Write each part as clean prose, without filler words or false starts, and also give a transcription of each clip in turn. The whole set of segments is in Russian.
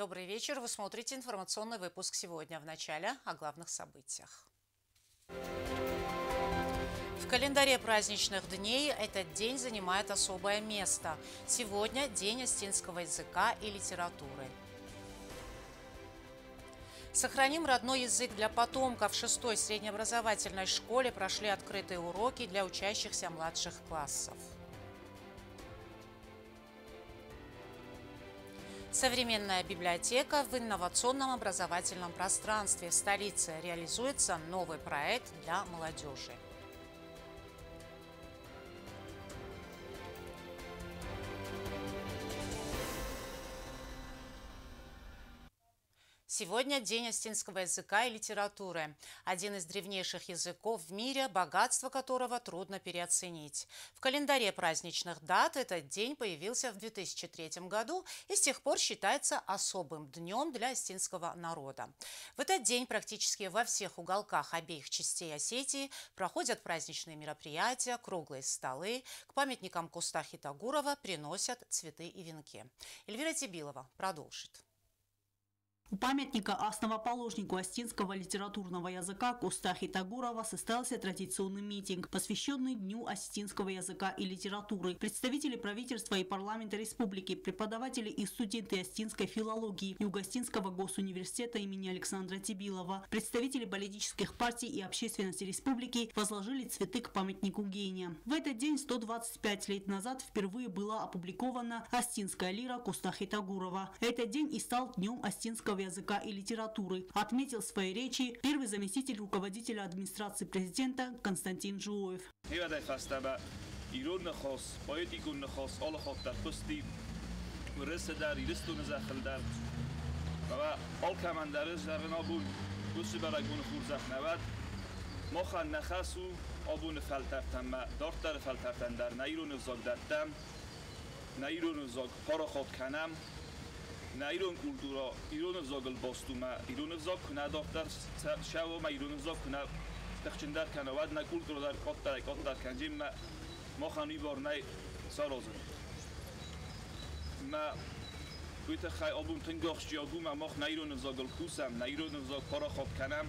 Добрый вечер. Вы смотрите информационный выпуск сегодня. В начале о главных событиях. В календаре праздничных дней этот день занимает особое место. Сегодня День остинского языка и литературы. Сохраним родной язык для потомков. В 6-й среднеобразовательной школе прошли открытые уроки для учащихся младших классов. Современная библиотека в инновационном образовательном пространстве. В столице реализуется новый проект для молодежи. Сегодня День остинского языка и литературы. Один из древнейших языков в мире, богатство которого трудно переоценить. В календаре праздничных дат этот день появился в 2003 году и с тех пор считается особым днем для остинского народа. В этот день практически во всех уголках обеих частей Осетии проходят праздничные мероприятия, круглые столы. К памятникам Куста Хитагурова приносят цветы и венки. Эльвира Тибилова продолжит. У памятника основоположнику остинского литературного языка Куста Хитагурова состоялся традиционный митинг, посвященный Дню остинского языка и литературы. Представители правительства и парламента республики, преподаватели и студенты остинской филологии Юго-Остинского госуниверситета имени Александра Тибилова, представители политических партий и общественности республики возложили цветы к памятнику гения. В этот день 125 лет назад впервые была опубликована остинская лира Куста Хитагурова. Этот день и стал Днем остинского языка и литературы, отметил в своей речи первый заместитель руководителя администрации президента Константин Жуоев. نه ایران کولتورا ایران زاگل باستوما ایران زاگ کنه دکتر شاو ما ایران زاگ کنه تخچندر کنه ود نه کولتورا در کات کنجیم ما خانی بار نه سرازن ما بیت خای آبون تنگاخش جیاگو ما خ نه ایران زاگل کوسم نه ایران زاگ پارا خات کنم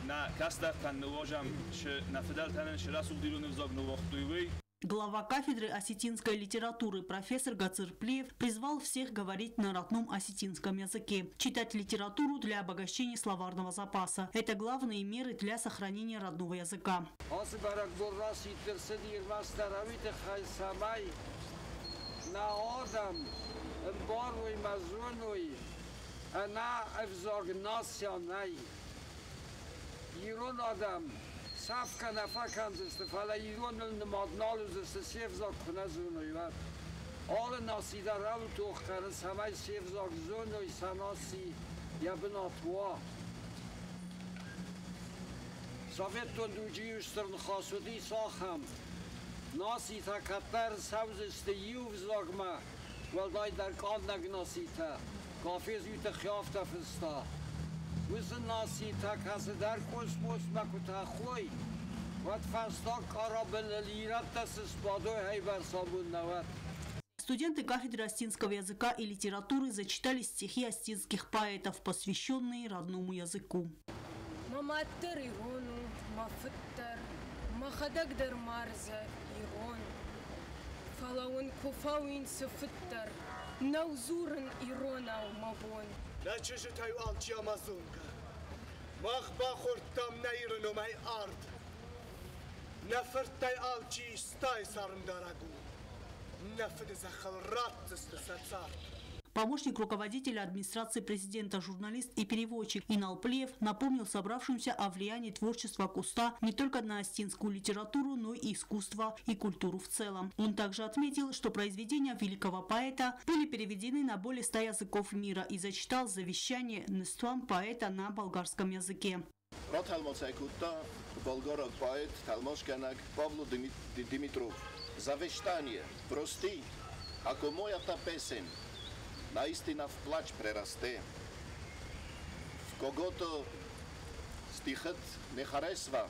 نه کس در تن نواجم ش نفدل تنن شراسو ایران زاگ نواختوی. Глава кафедры осетинской литературы профессор Гацир Плиев призвал всех говорить на родном осетинском языке, читать литературу для обогащения словарного запаса. Это главные меры для сохранения родного языка. Safka na vakanties, fala iron النمادنال است سیف زاگ کنه زونوی و آل ناسیده رو تو خرن سمای سیف زاگ زونوی سناسی یا بناتوا سافت تون دوجی استرن خاصودی ساخم ناسی تا کتر سوز است یوف زاگ ما ولدای در کان نگناسی تا کافیز یوت خیافت فستا وزن ناسی تا کس در کسموس مکوتا خوی وقت فستا کارابل لیرت دست سپادو هی بر سابون نوت. Студенты кафедры остинского языка и литературы зачитали стихи остинских поэтов, посвященные родному языку. Маматтер ирону, мафыттер, махадагдер марза ирон, фалаун куфауин сыфыттер, наузурен ирона умабон. نچشتای آلچی آمازونگا مخ با خورتم نیرنو مای آرد نفرتای آلچی استای سارم دارگو نفد زخل رات استسات. Помощник руководителя администрации президента, журналист и переводчик Инал Плиев напомнил собравшимся о влиянии творчества Куста не только на остинскую литературу, но и искусство и культуру в целом. Он также отметил, что произведения великого поэта были переведены на более 100 языков мира и зачитал завещание Нестуан поэта на болгарском языке. Завещание, прости, ако моята песен наистина в плач прерасте, в когото стихът не харесва,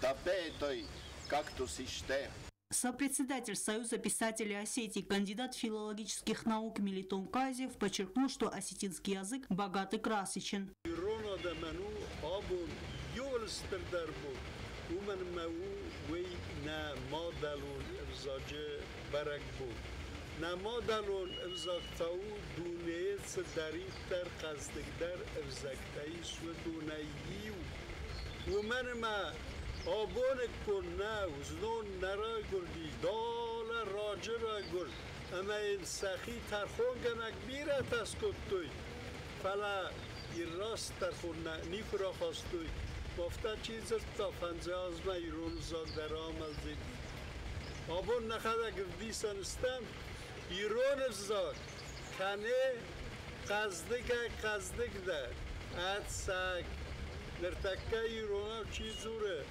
да пее той както си ще. Сопредседатель Союза писателей Осетии, кандидат филологических наук Мелитон Казев подчеркнул, что осетинский язык богат и красочен. آبان کنه وزنون نرای گردی دال راجع رای گرد اما این سخی ترخون گنک بیره تسکت توی فلا این راست ترخون نیفرا خواست توی بافتا چیزت تا فنزه آزمه ایرون زاد در آمل زید آبان نخده گردی سنستم ایرون زاد کنه قزدگ ده اد سگ نرتکه ایرونا چیزوره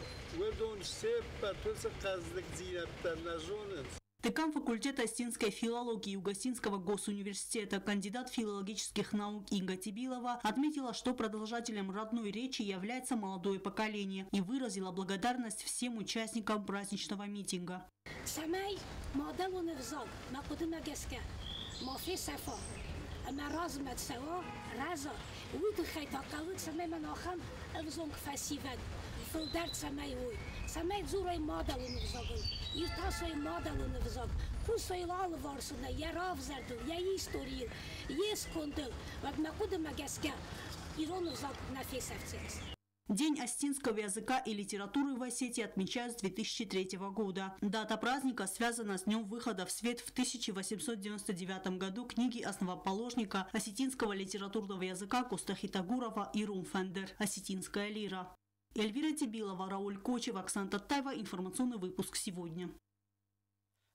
Декан факультета осетинской филологии Юго-Осетинского госуниверситета, кандидат филологических наук Инга Тибилова отметила, что продолжателем родной речи является молодое поколение и выразила благодарность всем участникам праздничного митинга. أما رازمت سوا رازا ويد خيط قالت سماي من آخم أفزونك فاسيفاد فلدرت سماي هوي سماي زوري مادة ونفزاقل يرتاسوي مادة ونفزاق كوسوي لال وارسونا يراف زردل يا يستوريل يسكوندل وقما قدما جسكا يرون نفزاق نفيس أفتيس. День осетинского языка и литературы в Осетии отмечают с 2003 года. Дата праздника связана с днем выхода в свет в 1899 году книги основоположника осетинского литературного языка Костахи Тагурова «Ирун Фендер. Осетинская лира». Эльвира Тибилова, Рауль Кочев, Оксана Таттаева. Информационный выпуск сегодня.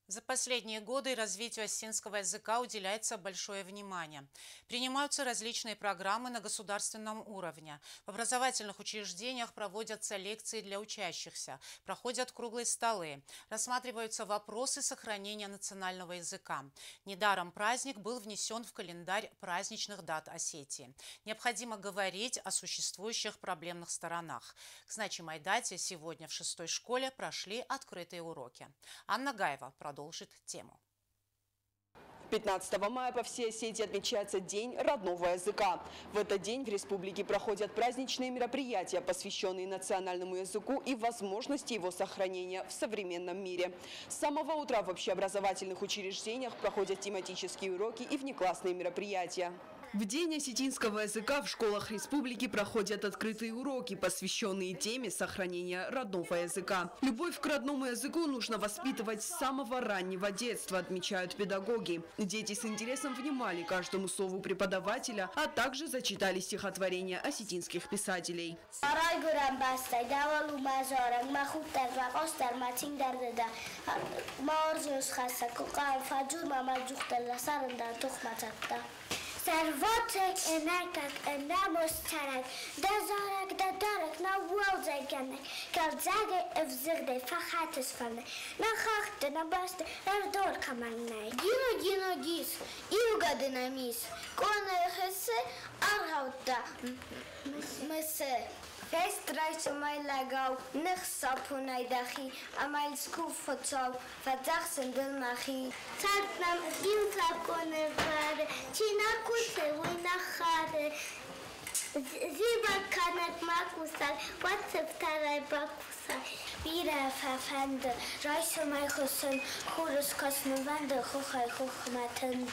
За последние годы развитию осетинского языка уделяется большое внимание. Принимаются различные программы на государственном уровне. В образовательных учреждениях проводятся лекции для учащихся, проходят круглые столы, рассматриваются вопросы сохранения национального языка. Недаром праздник был внесен в календарь праздничных дат Осетии. Необходимо говорить о существующих проблемных сторонах. К значимой дате сегодня в 6-й школе прошли открытые уроки. Анна Гаева продолжит тему. 15 мая по всей Осетии отмечается День родного языка. В этот день в республике проходят праздничные мероприятия, посвященные национальному языку и возможности его сохранения в современном мире. С самого утра в общеобразовательных учреждениях проходят тематические уроки и внеклассные мероприятия. В День осетинского языка в школах республики проходят открытые уроки, посвященные теме сохранения родного языка. Любовь к родному языку нужно воспитывать с самого раннего детства, отмечают педагоги. Дети с интересом внимали каждому слову преподавателя, а также зачитали стихотворения осетинских писателей. Servotek enakak enamostarak dazarak dadarek na waldzeganek kalzage evzigde fahates fane na khachte na baste erdor kamanay gino gis iuga dinamis kona khesse arhauta mese Festreich mai lagau nich sapunai dachi amal skufotov fadzachsen del machi Tartnam inta konevare china kute wina khare Ziba kanak makusal watseftarai bakusal Bira fafande Reise mai khusun khurus kosnuvande khukhay khukmatand.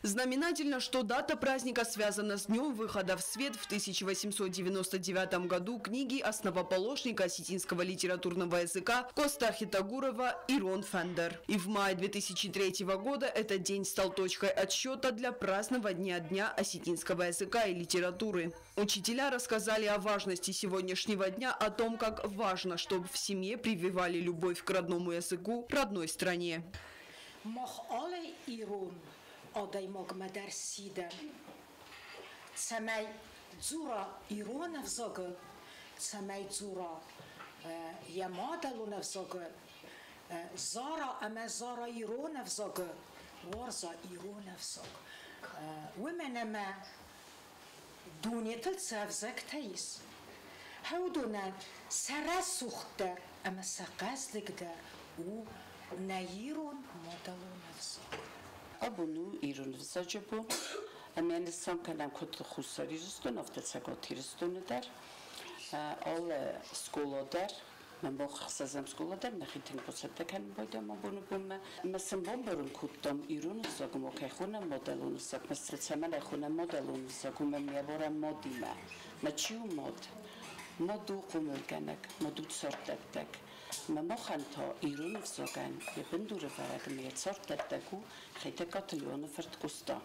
Знаменательно, что дата праздника связана с днем выхода в свет в 1899 году книги основоположника осетинского литературного языка Костахи Тагурова «Ирун Фендер». И в мае 2003 года этот день стал точкой отсчета для празднования Дня осетинского языка и литературы. Учителя рассказали о важности сегодняшнего дня, о том, как важно, чтобы в семье прививали любовь к родному языку, родной стране. آدای مگم در سیدم سمی زورا ایران افزاگه سمی زورا یمادلون افزاگه زارا اما زارا ایران افزاگه ورزا ایران افزاگ و من اما دونیتل سافزاگ تایس هودونا سرا سوخت در اما سقاز دک در و Наирон модалонец. Абуну ирон саджабу. Мен сам канам кот хусаристон автоцаготиристондар. All сколодар. Мен бохсазам сколодар нахитин посаттакан бойдам абунубум. Масам бомбарун куттам ирон сагум окайхуна модалон саг. Масцамана хуна модалон сагум миабора модима. Мачиу мод. Моду кумелганак, моду цортаттак. Мамоханто ирон саган. Ебендуре варак миецортаттаку. Хитакатлион ферткуста.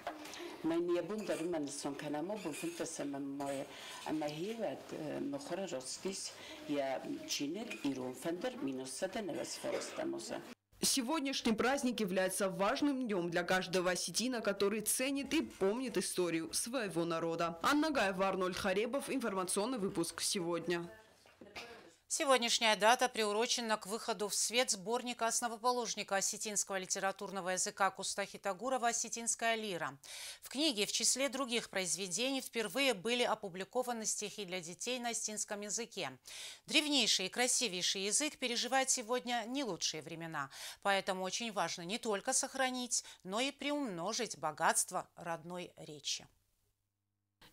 Mijn jebundar man son kanamo bunta samay amahiyat mokhra rostis я чинек ирон фендер минус саденевас форестамоса. Сегодняшний праздник является важным днем для каждого осетина, который ценит и помнит историю своего народа. Анна Гаева, Арнольд Харебов. Информационный выпуск сегодня. Сегодняшняя дата приурочена к выходу в свет сборника основоположника осетинского литературного языка Кустахи Тагурова «Осетинская лира». В книге в числе других произведений впервые были опубликованы стихи для детей на осетинском языке. Древнейший и красивейший язык переживает сегодня не лучшие времена, поэтому очень важно не только сохранить, но и приумножить богатство родной речи.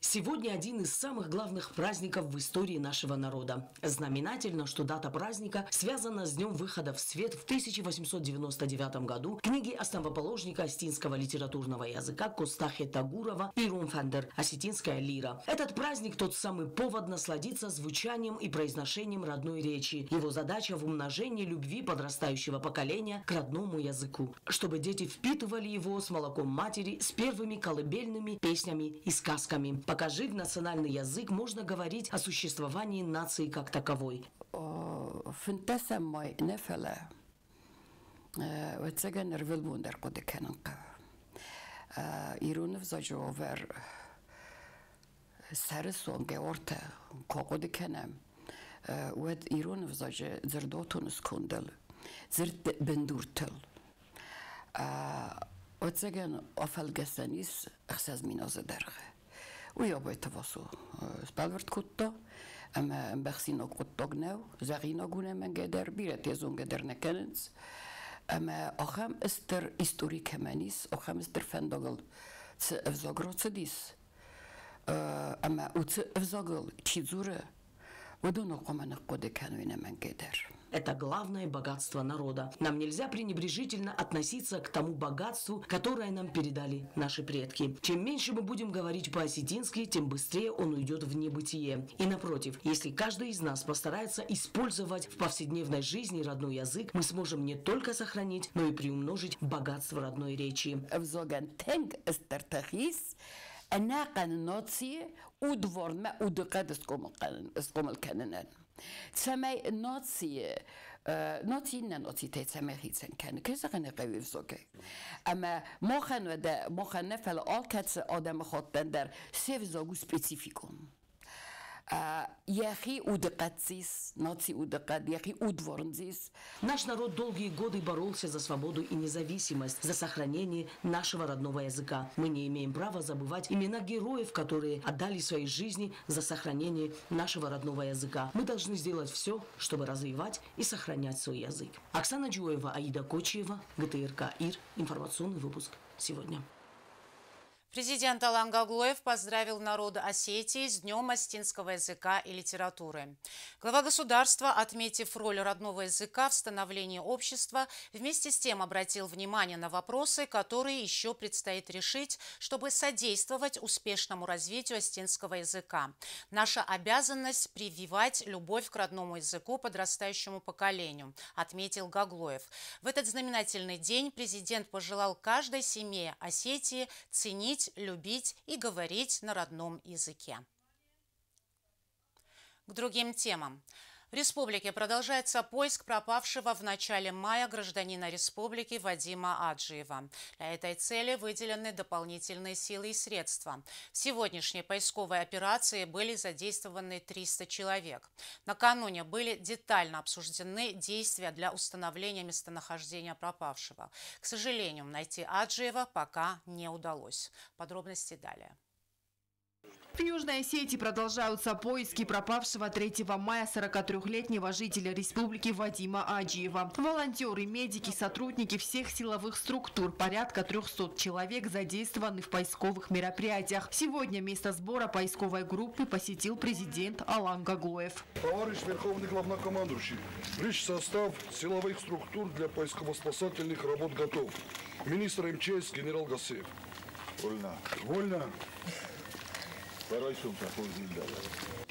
Сегодня один из самых главных праздников в истории нашего народа. Знаменательно, что дата праздника связана с днем выхода в свет в 1899 году книги основоположника осетинского литературного языка Кустахи Тагурова «Ирун Фендер. Осетинская лира». Этот праздник – тот самый повод насладиться звучанием и произношением родной речи. Его задача в умножении любви подрастающего поколения к родному языку, чтобы дети впитывали его с молоком матери, с первыми колыбельными песнями и сказками. Пока жив национальный язык, можно говорить о существовании нации как таковой. Финтесам мой нефеле, вецеген рвелбундер кодекенанка. Ирунов заджовер сарсон георте кодекенам. Вед ирунов задж зердотун скундел, зерд бендуртел. Вецеген афелгесенис ахсаз минозедерге. ويابيت فاسو سبالورت كوتا أما بخسينا كوتا جناو زغينا جونا من جدر بيرت يزون جدر نكنز أما أخم استر إستوري كمانيس أخم استر فندقل تفزاقرا تديس أما وتفزاقل تيزورة ودون قمنا قد كانوا من جدر. Это главное богатство народа. Нам нельзя пренебрежительно относиться к тому богатству, которое нам передали наши предки. Чем меньше мы будем говорить по-осетински, тем быстрее он уйдет в небытие. И напротив, если каждый из нас постарается использовать в повседневной жизни родной язык, мы сможем не только сохранить, но и приумножить богатство родной речи. سماي ناتسي ناتي تسمى هيتسن كان كذا غنى قوي فزوكي أما مخن وده مخن نفعل آل كاتس آدم خود بندر سيف زاگو سپیسیفیکون Яхи удакатсис, наци удакат, яхи удворнзис. Наш народ долгие годы боролся за свободу и независимость, за сохранение нашего родного языка. Мы не имеем права забывать имена героев, которые отдали свои жизни за сохранение нашего родного языка. Мы должны сделать все, чтобы развивать и сохранять свой язык. Оксана Джуева, Аида Кочиева, ГТРК ИР. Информационный выпуск сегодня. Президент Алан Гаглоев поздравил народ Осетии с Днем осетинского языка и литературы. Глава государства, отметив роль родного языка в становлении общества, вместе с тем обратил внимание на вопросы, которые еще предстоит решить, чтобы содействовать успешному развитию осетинского языка. Наша обязанность – прививать любовь к родному языку подрастающему поколению, отметил Гаглоев. В этот знаменательный день президент пожелал каждой семье Осетии ценить, любить и говорить на родном языке. К другим темам. В республике продолжается поиск пропавшего в начале мая гражданина республики Вадима Аджиева. Для этой цели выделены дополнительные силы и средства. В сегодняшней поисковой операции были задействованы 300 человек. Накануне были детально обсуждены действия для установления местонахождения пропавшего. К сожалению, найти Аджиева пока не удалось. Подробности далее. 300 В Южной Осетии продолжаются поиски пропавшего 3 мая 43-летнего жителя республики Вадима Аджиева. Волонтеры, медики, сотрудники всех силовых структур, порядка 300 человек задействованы в поисковых мероприятиях. Сегодня место сбора поисковой группы посетил президент Алан Гаглоев. Товарищ Верховный главнокомандующий, весь состав силовых структур для поисково-спасательных работ готов. Министр МЧС генерал Гасеев. Вольно. Вольно.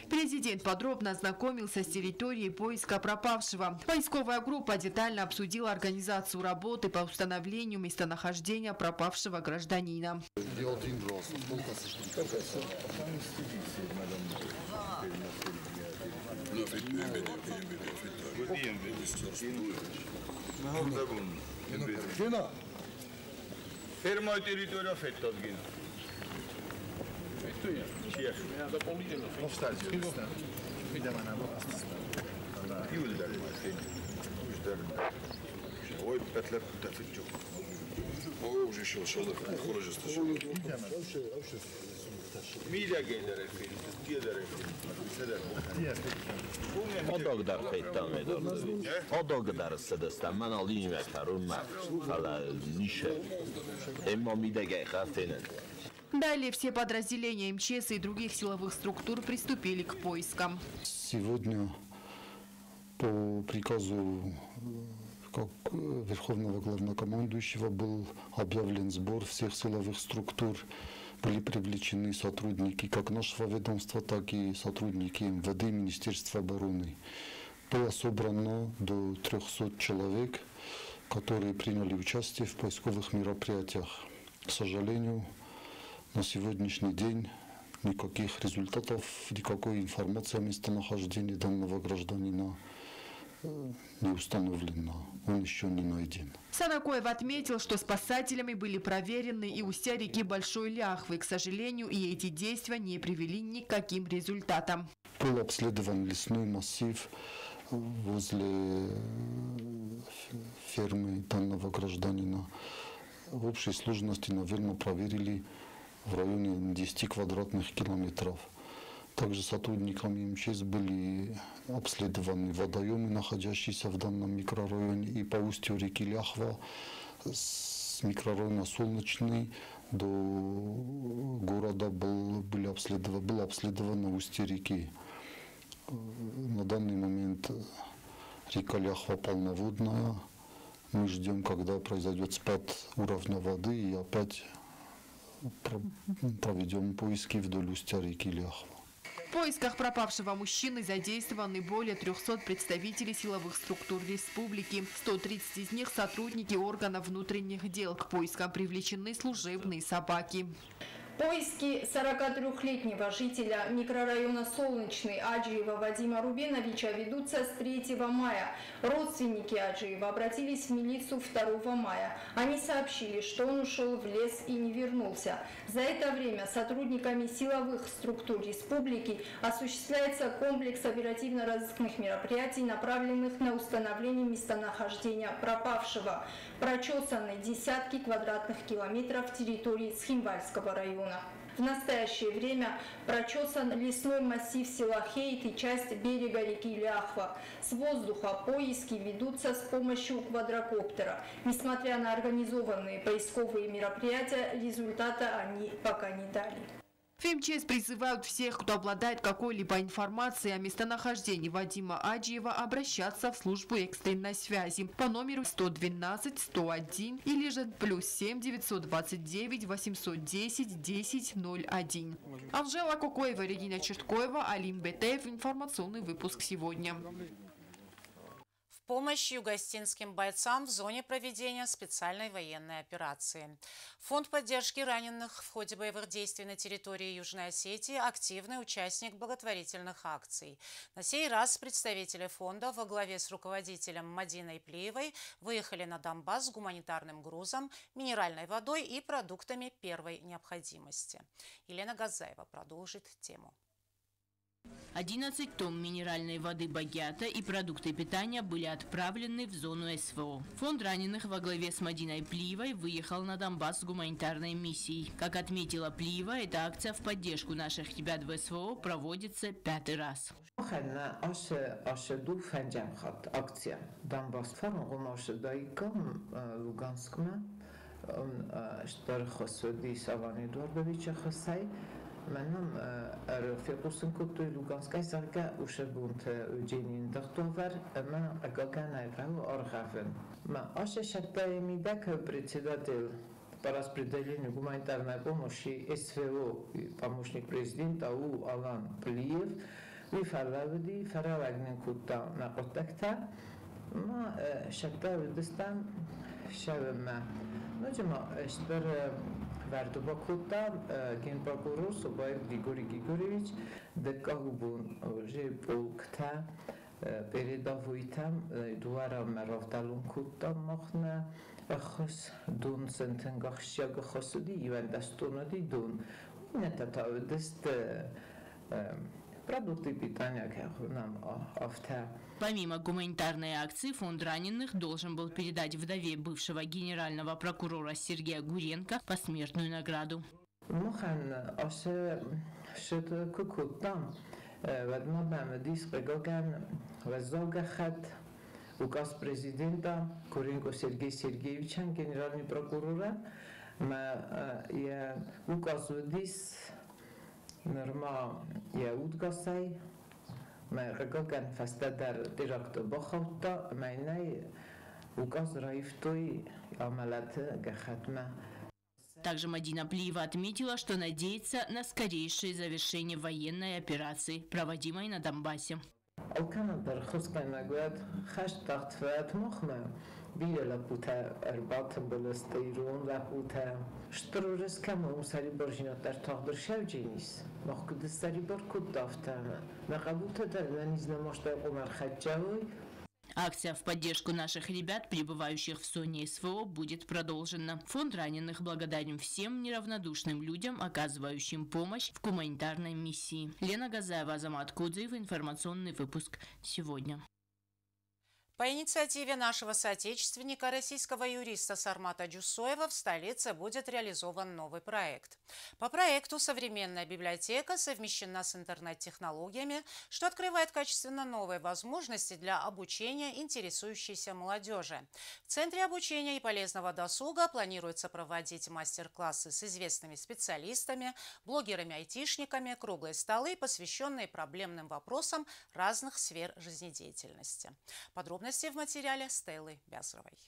Президент подробно ознакомился с территорией поиска пропавшего. Поисковая группа детально обсудила организацию работы по установлению местонахождения пропавшего гражданина. Adaqdar xeytdan medardır. Adaqdar sedestan mən alayım və karun məxala nişə. Emma midəgə xəfənən. Далее все подразделения МЧС и других силовых структур приступили к поискам. Сегодня по приказу Верховного главнокомандующего был объявлен сбор всех силовых структур. Были привлечены сотрудники как нашего ведомства, так и сотрудники МВД и Министерства обороны. Было собрано до 300 человек, которые приняли участие в поисковых мероприятиях. К сожалению, на сегодняшний день никаких результатов, никакой информации о местонахождении данного гражданина не установлено. Он еще не найден. Санакоев отметил, что спасателями были проверены и устья реки Большой Ляхвы. К сожалению, и эти действия не привели ни к каким результатам. Был обследован лесной массив возле фермы данного гражданина. В общей сложности, наверное, проверили в районе 10 квадратных километров. Также сотрудниками МЧС были обследованы водоемы, находящиеся в данном микрорайоне, и по устью реки Ляхва с микрорайона Солнечный до города было обследовано устье реки. На данный момент река Ляхва полноводная. Мы ждем, когда произойдет спад уровня воды, и опять проведем поиски вдоль устья реки Ляхва. В поисках пропавшего мужчины задействованы более 300 представителей силовых структур республики. 130 из них – сотрудники органов внутренних дел. К поискам привлечены служебные собаки. Поиски 43-летнего жителя микрорайона Солнечный Аджиева Вадима Рубеновича ведутся с 3 мая. Родственники Аджиева обратились в милицию 2 мая. Они сообщили, что он ушел в лес и не вернулся. За это время сотрудниками силовых структур республики осуществляется комплекс оперативно-розыскных мероприятий, направленных на установление местонахождения пропавшего. Прочесаны десятки квадратных километров территории Цхинвальского района. В настоящее время прочесан лесной массив села Хейт и часть берега реки Ляхва. С воздуха поиски ведутся с помощью квадрокоптера. Несмотря на организованные поисковые мероприятия, результата они пока не дали. В МЧС призывают всех, кто обладает какой-либо информацией о местонахождении Вадима Аджиева, обращаться в службу экстренной связи по номеру 112 101 или же +7 929 810 10 01. Анжела Кокоева, Регина Черткоева, Алим Бетеев. Информационный выпуск сегодня. Помощь югостинским бойцам в зоне проведения специальной военной операции. Фонд поддержки раненых в ходе боевых действий на территории Южной Осетии – активный участник благотворительных акций. На сей раз представители фонда во главе с руководителем Мадиной Плиевой выехали на Донбасс с гуманитарным грузом, минеральной водой и продуктами первой необходимости. Елена Газаева продолжит тему. 11 тонн минеральной воды «Багята» и продукты питания были отправлены в зону СВО. Фонд раненых во главе с Мадиной Плиевой выехал на Донбасс с гуманитарной миссией. Как отметила Плиева, эта акция в поддержку наших ребят в СВО проводится 5-й раз. منم رفیقوسم که توی لوگانسکای سالگه اوشه بونت اوجینین دختوور من اگاگه نایقه و آرخافن من آشه شکتای میده که председатель по распределению гуманитарной помощи СВО, помощник президента УА Алан Плиев, вифалавди фаравагнин кутта на коттакта, ما شکتای ودستم شبم نجمع اشتر وردو با کودم گین با گروس و باید گریگوریویچ دکاهو بون جه بولکتا передавуйтам дуарам марафталун куттам махна خص دون سنتنگاخ شیاگ خصودی یوان دستونادی دون نتا دست продукты питания, как нам авто. Помимо гуманитарной акции, фонд раненых должен был передать вдове бывшего генерального прокурора Сергея Гуренко посмертную награду. Указ президента Гуренко Сергея Сергеевича, генеральный прокурор, я указ نرما یهود گسای مرگا کن فسته در دیرکت بخوتا مینای указ رایفتوی عملت گختمه. Также Мадина Плиева отметила, что надеется на скорейшее завершение военной операции, проводимой на Донбассе. بیل پوته ارباط بلستیرون و پوته شترورس کم اون سری برژینات در تاقدر شوجی نیست مخکود سری بر کود دافتم مقبوطه در منیز نماشته قمر خجاوی. Акция в поддержку наших ребят, пребывающих в зоне СВО, будет продолжена. Фонд раненых благодарен всем неравнодушным людям, оказывающим помощь в гуманитарной миссии. Лена Газаева, Азамат Кудзиев, информационный выпуск «Сегодня». По инициативе нашего соотечественника, российского юриста Сармата Джусоева, в столице будет реализован новый проект. По проекту современная библиотека совмещена с интернет-технологиями, что открывает качественно новые возможности для обучения интересующейся молодежи. В Центре обучения и полезного досуга планируется проводить мастер-классы с известными специалистами, блогерами-айтишниками, круглые столы, посвященные проблемным вопросам разных сфер жизнедеятельности. Подробности в материале Стеллы Бязровой.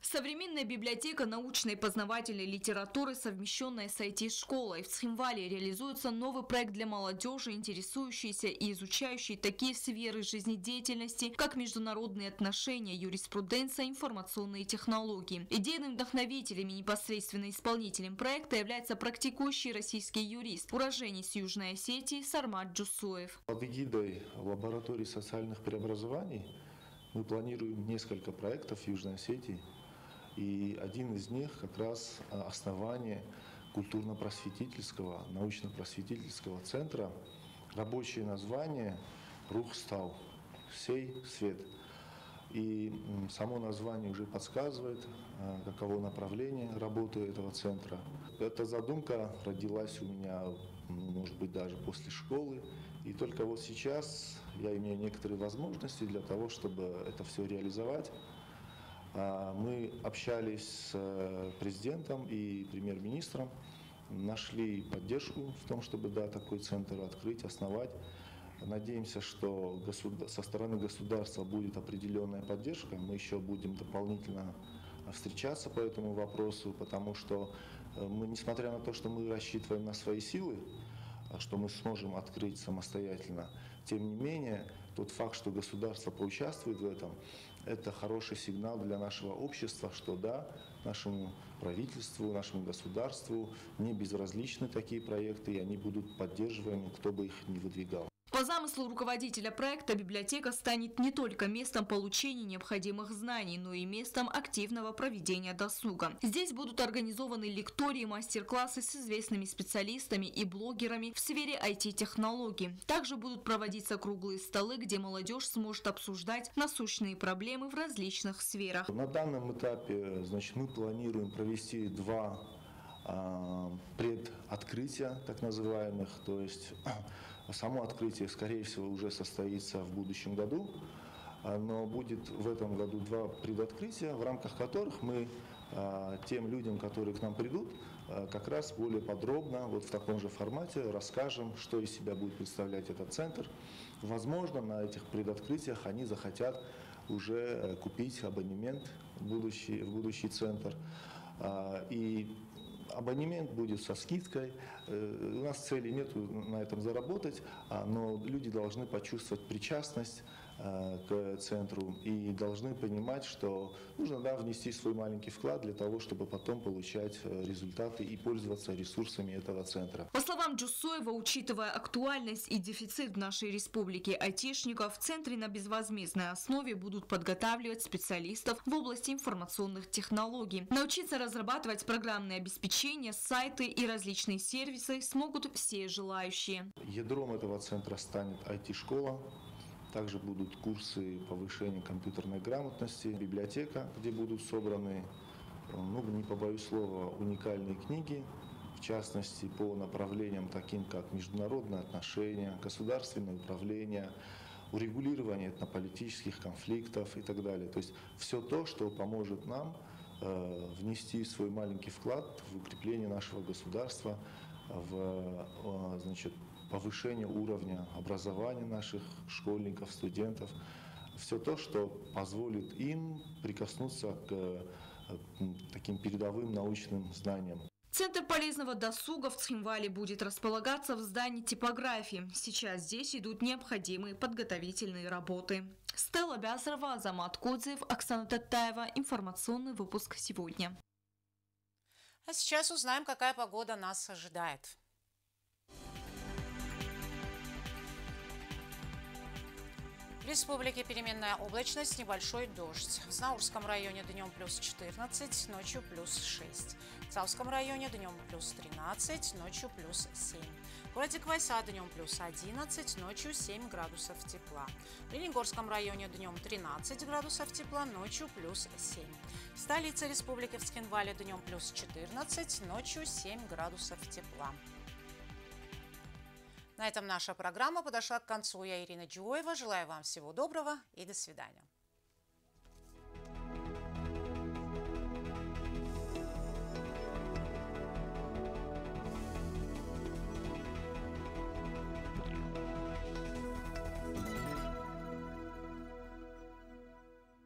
Современная библиотека научной и познавательной литературы, совмещенная с IT-школой. В Схимвале реализуется новый проект для молодежи, интересующейся и изучающей такие сферы жизнедеятельности, как международные отношения, юриспруденция, информационные технологии. Идейным вдохновителем и непосредственно исполнителем проекта является практикующий российский юрист, уроженец Южной Осетии Сармат Джусоев. Под эгидой лаборатории социальных преобразований мы планируем несколько проектов в Южной Осетии. И один из них как раз основание культурно-просветительского, научно-просветительского центра. Рабочее название «Рухстал» – «Сей свет». И само название уже подсказывает, каково направление работы этого центра. Эта задумка родилась у меня, может быть, даже после школы. И только вот сейчас я имею некоторые возможности для того, чтобы это все реализовать. Мы общались с президентом и премьер-министром, нашли поддержку в том, чтобы такой центр открыть, основать. Надеемся, что со стороны государства будет определенная поддержка. Мы еще будем дополнительно встречаться по этому вопросу, потому что мы, несмотря на то, что мы рассчитываем на свои силы, что мы сможем открыть самостоятельно, тем не менее, тот факт, что государство поучаствует в этом, это хороший сигнал для нашего общества, что да, нашему правительству, нашему государству не безразличны такие проекты, и они будут поддерживаемы, кто бы их ни выдвигал. По замыслу руководителя проекта библиотека станет не только местом получения необходимых знаний, но и местом активного проведения досуга. Здесь будут организованы лектории, мастер-классы с известными специалистами и блогерами в сфере IT-технологий. Также будут проводиться круглые столы, где молодежь сможет обсуждать насущные проблемы в различных сферах. На данном этапе, мы планируем провести 2 предоткрытия, так называемых, то есть само открытие, скорее всего, уже состоится в будущем году, но будет в этом году 2 предоткрытия, в рамках которых мы тем людям, которые к нам придут, как раз более подробно, вот в таком же формате расскажем, что из себя будет представлять этот центр. Возможно, на этих предоткрытиях они захотят уже купить абонемент в будущий центр. И абонемент будет со скидкой. У нас цели нет на этом заработать, но люди должны почувствовать причастность к центру и должны понимать, что нужно внести свой маленький вклад для того, чтобы потом получать результаты и пользоваться ресурсами этого центра. По словам Джусоева, учитывая актуальность и дефицит в нашей республике айтишников, в центре на безвозмездной основе будут подготавливать специалистов в области информационных технологий. Научиться разрабатывать программное обеспечение, сайты и различные сервисы смогут все желающие. Ядром этого центра станет IT-школа. Также будут курсы повышения компьютерной грамотности, библиотека, где будут собраны, не побоюсь слова, уникальные книги, в частности по направлениям таким, как международные отношения, государственное управление, урегулирование этнополитических конфликтов и так далее. То есть все то, что поможет нам внести свой маленький вклад в укрепление нашего государства, в повышение уровня образования наших школьников, студентов. Все то, что позволит им прикоснуться к таким передовым научным знаниям. Центр полезного досуга в Цхинвале будет располагаться в здании типографии. Сейчас здесь идут необходимые подготовительные работы. Стелла Бязарова, Азамат Кодзев, Оксана Таттаева. Информационный выпуск сегодня. А сейчас узнаем, какая погода нас ожидает. В республике переменная облачность, небольшой дождь. В Знаурском районе днем плюс 14, ночью плюс 6. В Цавском районе днем плюс 13, ночью плюс 7. В городе Квайса днем плюс 11, ночью 7 градусов тепла. В Лениногорском районе днем 13 градусов тепла, ночью плюс 7. В столице республики в Цхинвале днем плюс 14, ночью 7 градусов тепла. На этом наша программа подошла к концу. Я Ирина Джуева. Желаю вам всего доброго и до свидания.